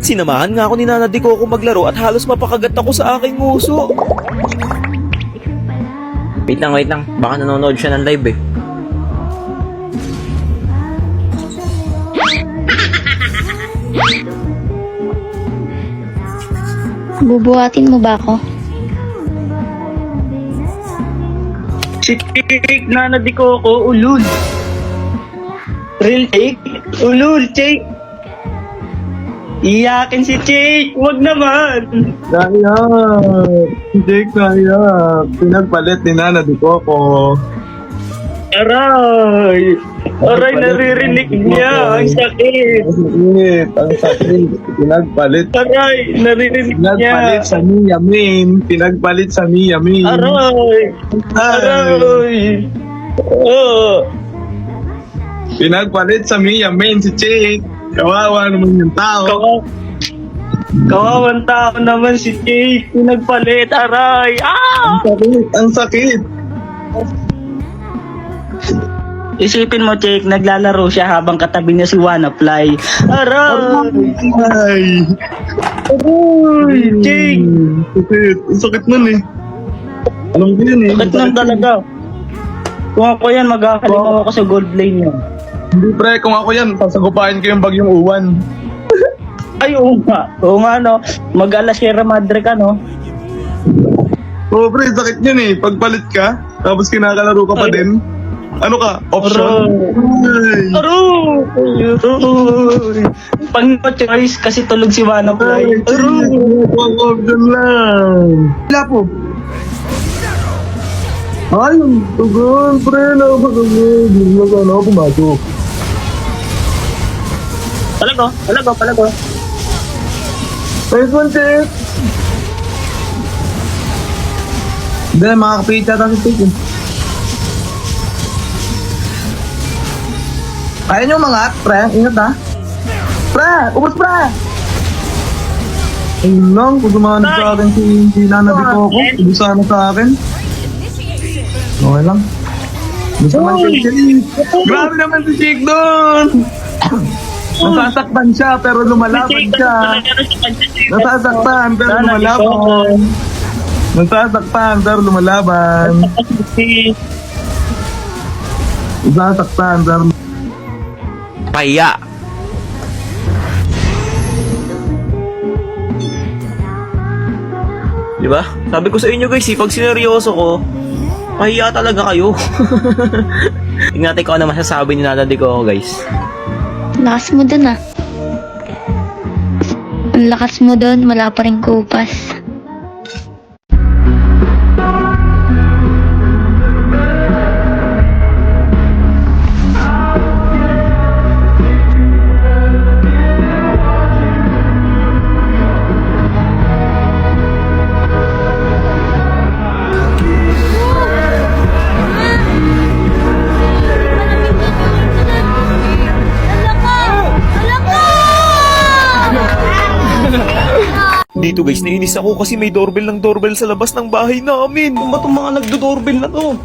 Sinamahan nga ako ni Nana Di Coco maglaro at halos mapakagat ako sa aking nguso. Wait lang. Baka nanonood siya ng live eh. Bubuhatin mo ba ako? Cake, Nana Di Coco, ulul. Real cake? Ulul, cake. Iyakin si Cake, wag naman. Kaya, hindi kaya. Pinagpalit ni Nana Di Coco. Aray! Aray, naririnig niya. Ang sakit. Ang sakit. Pinagpalit. Aray, naririnig Pinagpalit niya. sa Mia Min. Pinagpalit sa Mia Min. Aray! Aray! Oh! Pinagpalit sa Mia Min si Chick. Kawawa naman yung tao. Kawawang tao naman si Cake. Pinagpalit, aray! Ah! Ang sakit. Isipin mo, Cake, naglalaro siya habang katabi niya si Wanafly. Aray! Ay. Aray! Cake! Sakit. Ang sakit nun eh. Alam ko yun eh. Sakit lang talaga. Kung ako yan, maghahalimaw ako sa gold lane niya. Hindi pre, kung ako yan, sasagupain ko yung bagyong uwan. Ay, oo nga. Oo nga, no. Mag-ala Sierra Madre ka, no? Oo pre, sakit yun eh. Pagpalit ka, tapos kinakalaro ka pa Ay. din. Ano ka? Option? Ay. Aray! Aray! Pag no choice, kasi tulog si Wanafly. Aray! Huwag option lang. Wala po. Ay, ang tugon, pre. Nakapagod. Hindi na sana ako pumasok. Palago. Nice one, Chick. Hindi, makakapit yata si Chick. Kaya nyo mga pre. Ingat ha. Pre, ubos pre. Ayun lang, kung dumanod sa akin si Nana Di Coco, ubos sana sa akin. Okay lang. Gusto man si Chick. Grabe naman si Chick doon. Nasasaktan siya pero lumalaban siya. Nasasaktan pero lumalaban. Nasasaktan pero lumalaban. Nasasaktan pero... Pahiya. Diba? Sabi ko sa inyo guys, pag sineryoso ko, pahiya talaga kayo. Tingnan natin kung ano masasabi ni Nana Di Coco guys. Lakas mo dun ah. Ang lakas mo dun, wala pa rin kupas. Dito guys, nainis ako kasi may doorbell sa labas ng bahay namin. Ano ba itong mga nagdo-doorbell na to?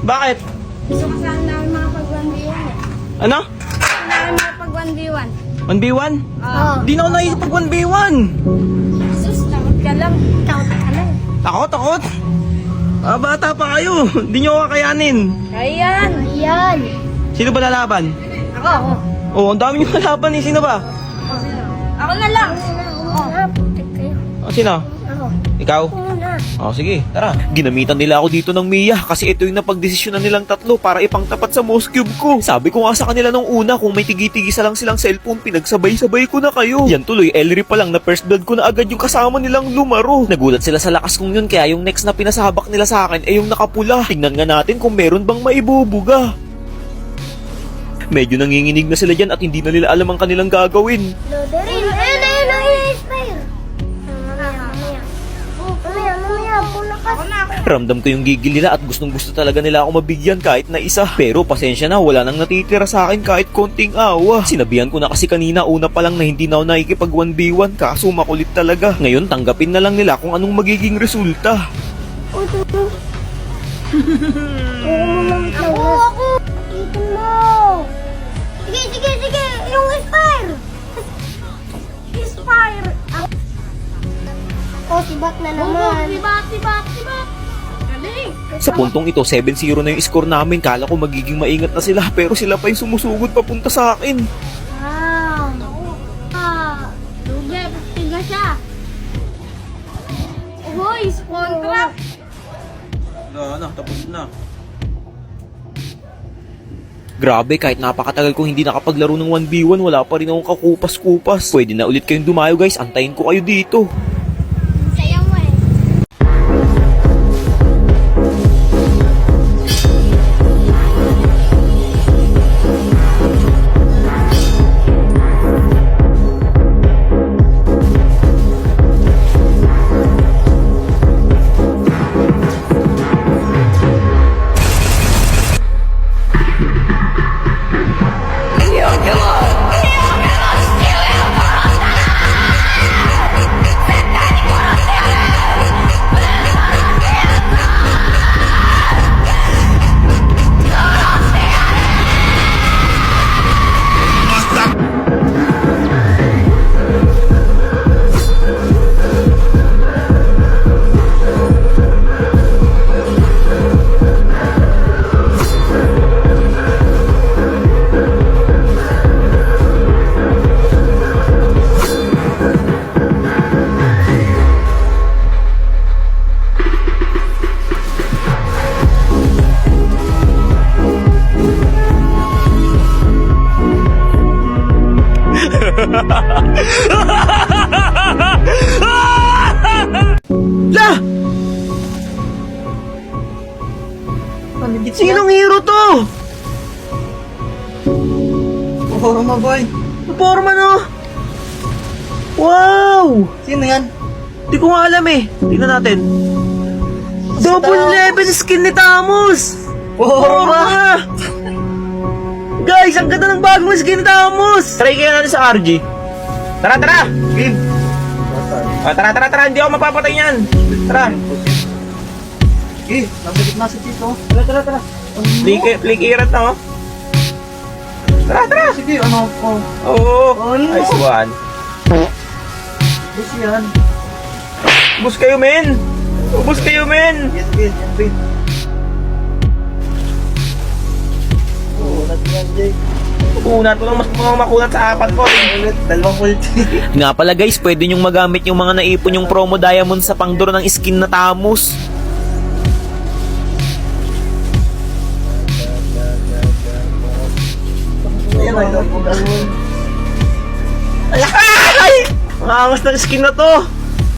Bakit? Gusto ko saan namin makapag-1v1 eh. Ano? Saan namin makapag-1v1? 1v1? Oo. Di na ako nakikipag 1v1. Sus, takot ka lang. Takot ka lang. Takot? Bata pa kayo. Di nyo ako kakayanin. Ayan. Ayan. Sino ba lalaban? Ako. Oh, ang dami nyo lalaban eh. Sino ba? Ako na lang. Oo. Putik kayo. Sino? Ako. Ikaw? Muna. Sige, tara. Ginamitan nila ako dito ng Mia kasi ito yung napagdesisyonan nilang tatlo para ipangtapat sa mouse cube ko. Sabi ko nga sa kanila nung una kung may tigi-tigisa lang silang cellphone, pinagsabay-sabay ko na kayo. Yan tuloy, Elry pa lang na first blood ko na agad yung kasama nilang lumaro. Nagulat sila sa lakas kong yun kaya yung next na pinasabak nila sa akin ay yung nakapula. Tingnan nga natin kung meron bang maibubuga. Medyo nanginginig na sila dyan at hindi na nila alam ang kanilang gagawin. Loderin. Ayun. Expire. Mamaya. Pulakas. Ako na. Ramdam ko yung gigil nila at gustong gusto talaga nila ako mabigyan kahit na isa. Pero pasensya na, wala nang natitira sa akin kahit konting awa. Sinabihan ko na kasi kanina una pa lang na hindi na ako nakikipag 1v1 kaso makulit talaga. Ngayon tanggapin na lang nila kung anong magiging resulta. Ako. Itin mo. Sige. Yung expire. tibak na naman. Tibak. Galing. Sa puntong ito, 7-0 na yung score namin. Kala ko magiging maingat na sila, pero sila pa yung sumusugod papunta sa akin. Lugi, tiga siya. Uy, spawn trap. Tapos na. Grabe, kahit napakatagal kong hindi nakapaglaro ng 1v1, wala pa rin akong kakupas-kupas. Pwede na ulit kayong dumayo guys, antayin ko kayo dito. Saya mo eh. La! Sinong hero to? Forma boy. Forma no? Wow! Sino yan? Di ko nga alam eh. Tingnan natin. Double level skin ni Tamos! Forma! Guys, ang ganda ng bagong skin ni Tamos! Try kaya natin sa RG. Tara! Game! Tara! Hindi ako mapapatay niyan! Tara! Nabalik na si Tito. Tara! Flick irat na oh! Tara! Sige, ano ko? Oo! Nice one! Bus yan. Ubus kayo, men! Yan, win. Yan, Jake. Kunat ko lang mas makunat sa apat ko. Dalawang ulti. Nga pala guys, pwede nyong magamit yung mga naipon yung promo diamond sa pangdoro ng skin na Tamos. Ayan, I love you. Ay! Ang angas ng skin na to!